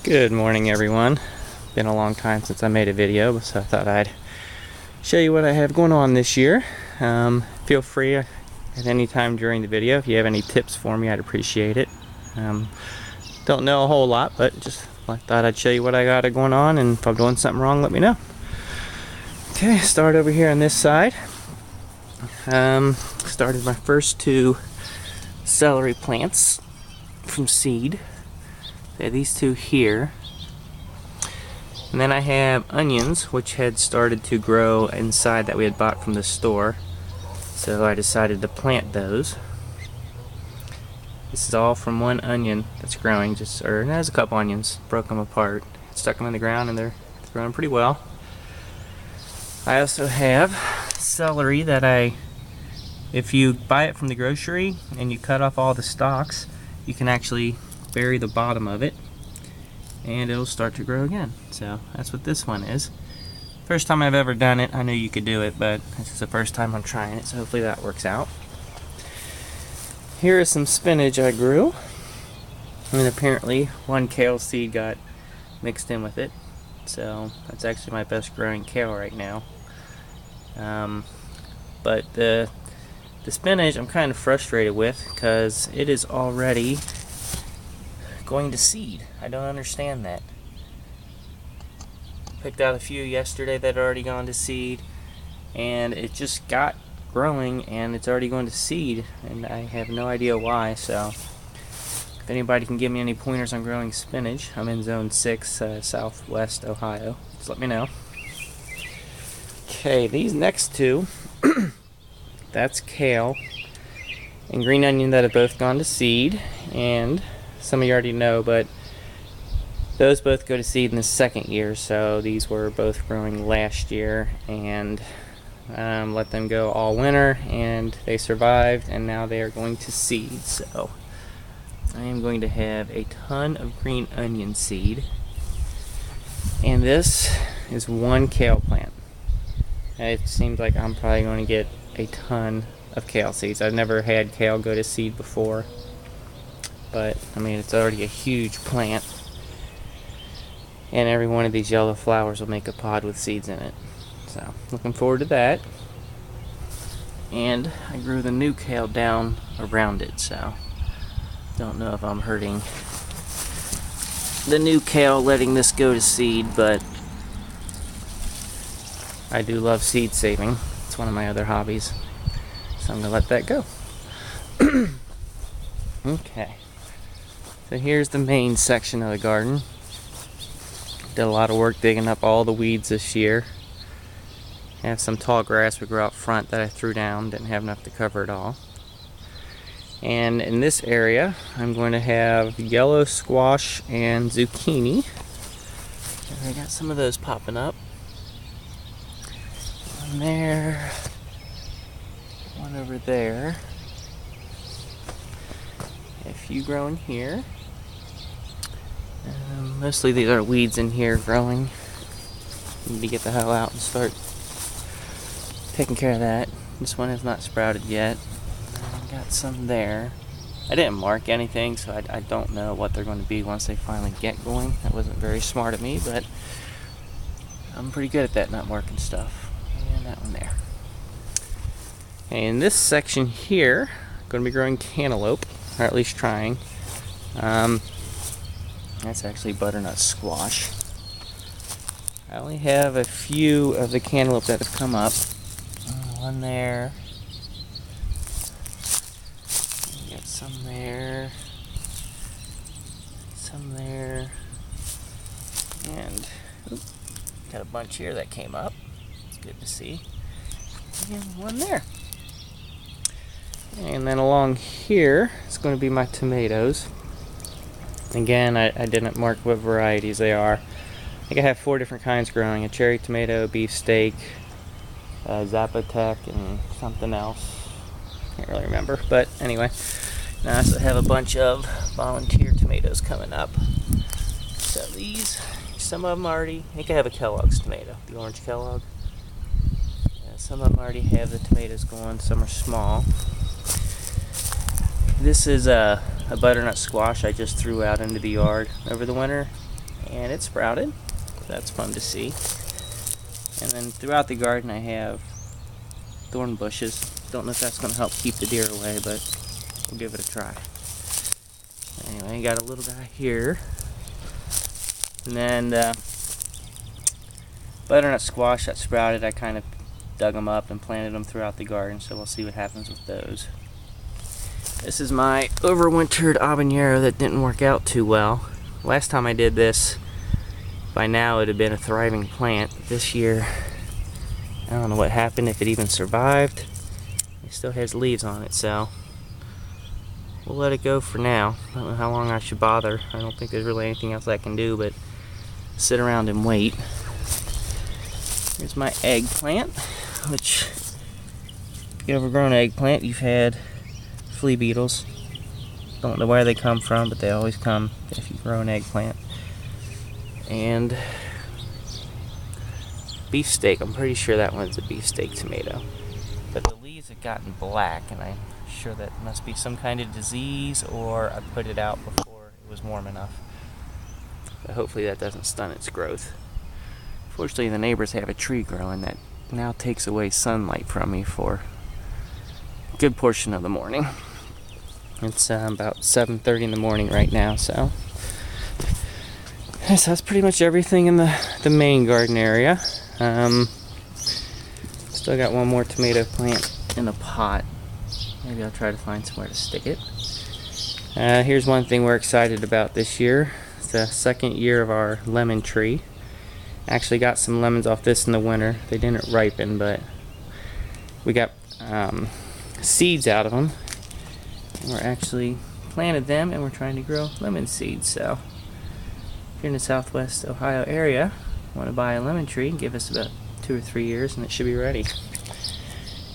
Good morning, everyone. Been a long time since I made a video, so I thought I'd show you what I have going on this year. Feel free at any time during the video if you have any tips for me. I'd appreciate it. Don't know a whole lot, but just thought I'd show you what I got going on, and if I'm doing something wrong, let me know. Okay, start over here on this side. Started my first two celery plants from seed. These two here, and then I have onions which had started to grow inside that we had bought from the store, so I decided to plant those. This is all from one onion that's growing, there's a couple onions, broke them apart, stuck them in the ground, and they're growing pretty well. I also have celery that if you buy it from the grocery and you cut off all the stalks, you can actually bury the bottom of it and it'll start to grow again. So that's what this one is. First time I've ever done it. I knew you could do it, but this is the first time I'm trying it, so hopefully that works out. Here is some spinach I grew, and apparently one kale seed got mixed in with it, so that's actually my best growing kale right now. But the spinach I'm kind of frustrated with because it is already going to seed. I don't understand that. Picked out a few yesterday that had already gone to seed, and it just got growing and it's already going to seed, and I have no idea why. So if anybody can give me any pointers on growing spinach, I'm in zone 6, southwest Ohio, just let me know. Okay, these next two that's kale and green onion that have both gone to seed, and some of you already know, but those both go to seed in the second year, so these were both growing last year, and let them go all winter, and they survived, and now they are going to seed. So I am going to have a ton of green onion seed, and this is one kale plant. It seems like I'm probably going to get a ton of kale seeds. I've never had kale go to seed before, but I mean, it's already a huge plant, and every one of these yellow flowers will make a pod with seeds in it. So looking forward to that. And I grew the new kale down around it, so don't know if I'm hurting the new kale letting this go to seed, but I do love seed saving. It's one of my other hobbies, so I'm gonna let that go. Okay, so here's the main section of the garden. Did a lot of work digging up all the weeds this year. I have some tall grass we grew out front that I threw down, didn't have enough to cover it all. And in this area, I'm going to have yellow squash and zucchini. And I got some of those popping up. One there, one over there. A few growing here. Mostly these are weeds in here growing. Need to get the hell out and start taking care of that. This one has not sprouted yet. I got some there. I didn't mark anything, so I don't know what they're going to be once they finally get going. That wasn't very smart of me, but I'm pretty good at that, not marking stuff. And that one there. And in this section here, I'm going to be growing cantaloupe, or at least trying. That's actually butternut squash. I only have a few of the cantaloupe that have come up. One there. Got some there. Some there. And got a bunch here that came up. It's good to see. And one there. And then along here is going to be my tomatoes. Again, I didn't mark what varieties they are. I think I have 4 different kinds growing: a cherry tomato, beefsteak, Zapotec, and something else. Can't really remember, but anyway. Now I also have a bunch of volunteer tomatoes coming up. So these, some of them already, I think I have a Kellogg's tomato, the orange Kellogg. Some of them already have the tomatoes going, some are small. This is a butternut squash I just threw out into the yard over the winter. and it sprouted. That's fun to see. And then throughout the garden I have thorn bushes. Don't know if that's going to help keep the deer away, but we'll give it a try. Anyway, you got a little guy here. And then butternut squash that sprouted, I kind of dug them up and planted them throughout the garden, so we'll see what happens with those. This is my overwintered habanero that didn't work out too well. Last time I did this, by now it would have been a thriving plant. This year, I don't know what happened, if it even survived. It still has leaves on it, so we'll let it go for now. I don't know how long I should bother. I don't think there's really anything else I can do but sit around and wait. Here's my eggplant, which, the overgrown eggplant, you've had flea beetles. Don't know where they come from, but they always come if you grow an eggplant. And beefsteak, I'm pretty sure that one's a beefsteak tomato. But the leaves have gotten black, and I'm sure that must be some kind of disease, or I put it out before it was warm enough. But hopefully that doesn't stunt its growth. Fortunately, the neighbors have a tree growing that now takes away sunlight from me for a good portion of the morning. It's about 7:30 in the morning right now, so that's pretty much everything in the main garden area. Still got one more tomato plant in a pot. Maybe I'll try to find somewhere to stick it. Here's one thing we're excited about this year. It's the second year of our lemon tree. Actually got some lemons off this in the winter. They didn't ripen, but we got seeds out of them. And we're actually planted them, and we're trying to grow lemon seeds. So if you're in the Southwest Ohio area, want to buy a lemon tree, give us about 2 or 3 years and it should be ready.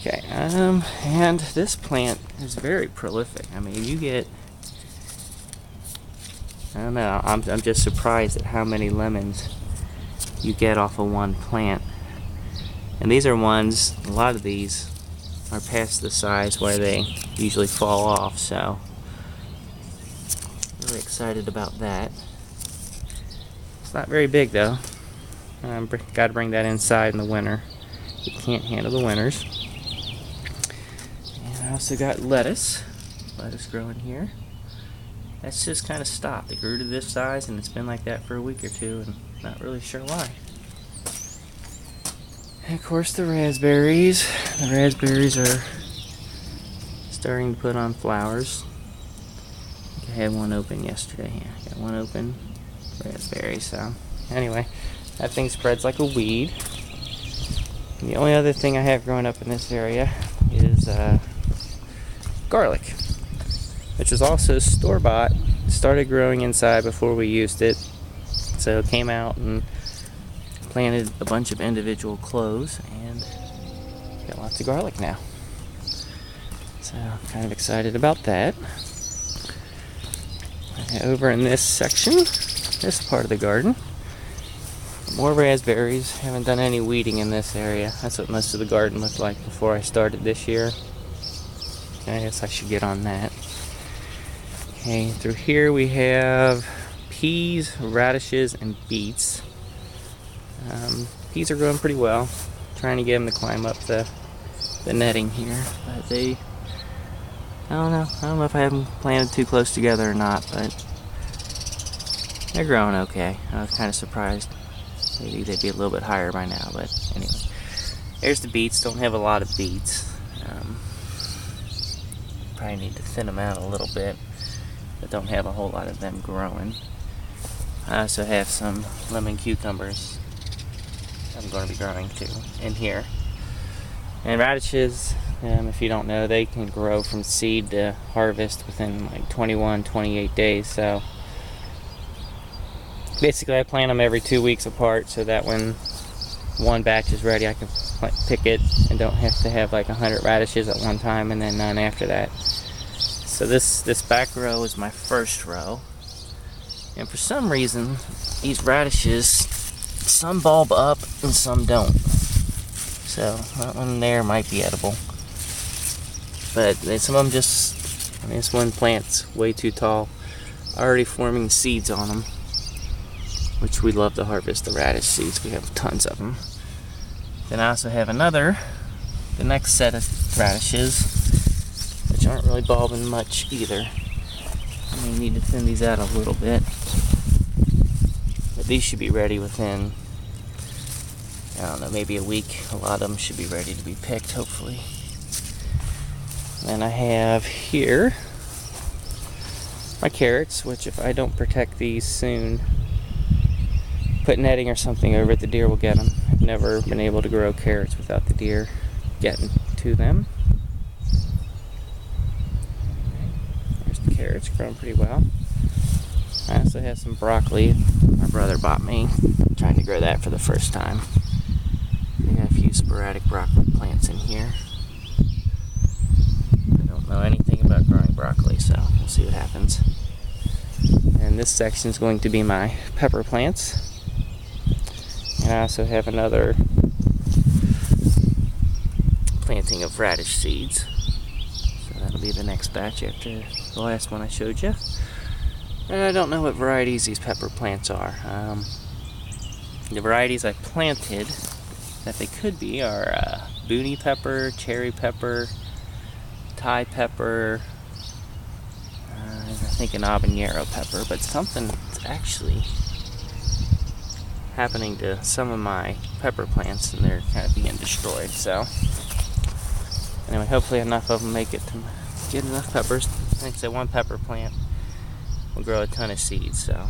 Okay, and this plant is very prolific. I mean, you get, I don't know, I'm just surprised at how many lemons you get off of one plant. And these are ones, a lot of these are past the size where they usually fall off, so really excited about that. It's not very big though. Got to bring that inside in the winter. You can't handle the winters. And I also got lettuce growing here. That's just kind of stopped. It grew to this size and it's been like that for a week or two, and not really sure why. And of course the raspberries. The raspberries are starting to put on flowers. I think I had one open yesterday. Yeah, I got one open raspberry. So anyway, that thing spreads like a weed. And the only other thing I have growing up in this area is garlic, which is also store-bought. Started growing inside before we used it, so it came out and planted a bunch of individual cloves, and got lots of garlic now. So I'm kind of excited about that. Over in this section, this part of the garden, more raspberries. Haven't done any weeding in this area. That's what most of the garden looked like before I started this year. I guess I should get on that. Okay, through here we have peas, radishes, and beets. Peas are growing pretty well. Trying to get them to climb up the netting here, but I don't know if I have them planted too close together or not, but they're growing okay. I was kind of surprised. Maybe they'd be a little bit higher by now, but anyway. There's the beets. Don't have a lot of beets. Probably need to thin them out a little bit, but don't have a whole lot of them growing. I also have some lemon cucumbers I'm going to be growing too in here. And radishes, if you don't know, they can grow from seed to harvest within like 21, 28 days. So basically I plant them every 2 weeks apart, so that when one batch is ready I can pick it and don't have to have like 100 radishes at one time and then none after that. So this back row is my first row, and for some reason these radishes, some bulb up and some don't. So that one there might be edible, but some of them just, this one plant's way too tall, already forming seeds on them. which we love to harvest the radish seeds. We have tons of them. Then I also have the next set of radishes, which aren't really bulbing much either. I may need to thin these out a little bit. But these should be ready within, I don't know, maybe a week. A lot of them should be ready to be picked, hopefully. Then I have here my carrots, which if I don't protect these soon, put netting or something over it, the deer will get them. I've never been able to grow carrots without the deer getting to them. There's the carrots growing pretty well. I also have some broccoli my brother bought me. I'm trying to grow that for the first time. I got a few sporadic broccoli plants in here. I don't know anything about growing broccoli, so we'll see what happens. And this section is going to be my pepper plants. And I also have another planting of radish seeds. So that'll be the next batch after the last one I showed you. And I don't know what varieties these pepper plants are. The varieties I planted that they could be are Booney pepper, cherry pepper, Thai pepper, I think an habanero pepper, but something's actually happening to some of my pepper plants and they're kind of being destroyed. So anyway, hopefully enough of them make it to get enough peppers. Like I said, one pepper plant will grow a ton of seeds, so,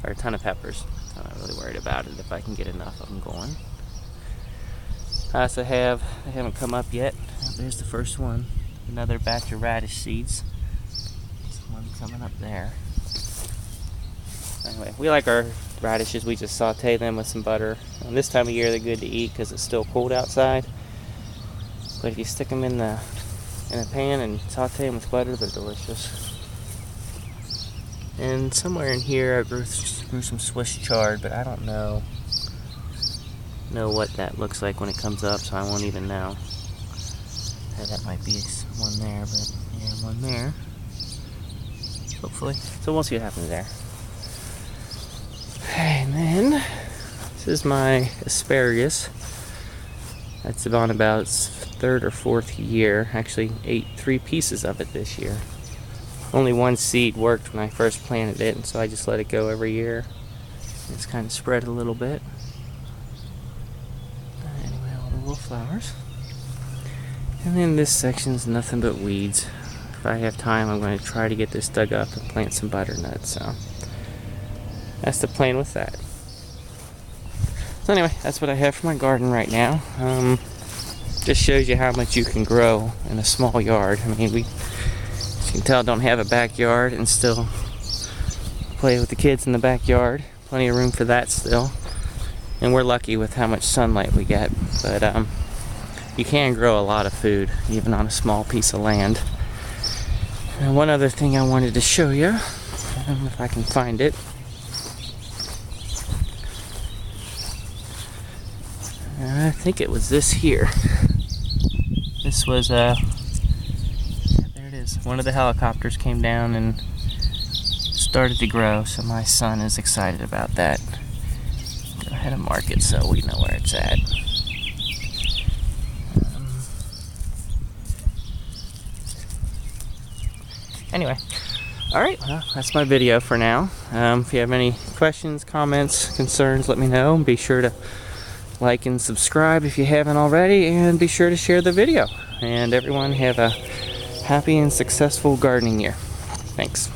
or a ton of peppers. I'm not really worried about it if I can get enough of them going. I also have, they haven't come up yet. There's the first one, another batch of radish seeds. There's one coming up there. Anyway, we like our radishes. We just saute them with some butter. And this time of year they're good to eat because it's still cold outside. But if you stick them in a pan and saute them with butter, they're delicious. And somewhere in here I grew some Swiss chard, but I don't know what that looks like when it comes up, so I won't even know. That might be one there, but yeah, one there. Hopefully. So we'll see what happens there. And then this is my asparagus. That's on about its third or fourth year. Actually ate 3 pieces of it this year. Only one seed worked when I first planted it, and so I just let it go every year. It's kind of spread a little bit. Anyway, all the little flowers. And then this section's nothing but weeds. If I have time, I'm going to try to get this dug up and plant some butternuts. So that's the plan with that. So anyway, that's what I have for my garden right now. Just shows you how much you can grow in a small yard. I mean, we, as you can tell, don't have a backyard and still play with the kids in the backyard. Plenty of room for that still. And we're lucky with how much sunlight we get. But you can grow a lot of food, even on a small piece of land. And one other thing I wanted to show you, if I can find it. I think it was this here. This was, there it is. One of the helicopters came down and started to grow, so my son is excited about that. Go ahead and mark it so we know where it's at. Anyway, alright, well, that's my video for now. If you have any questions, comments, concerns, let me know. Be sure to like and subscribe if you haven't already, and be sure to share the video. And everyone have a happy and successful gardening year. Thanks.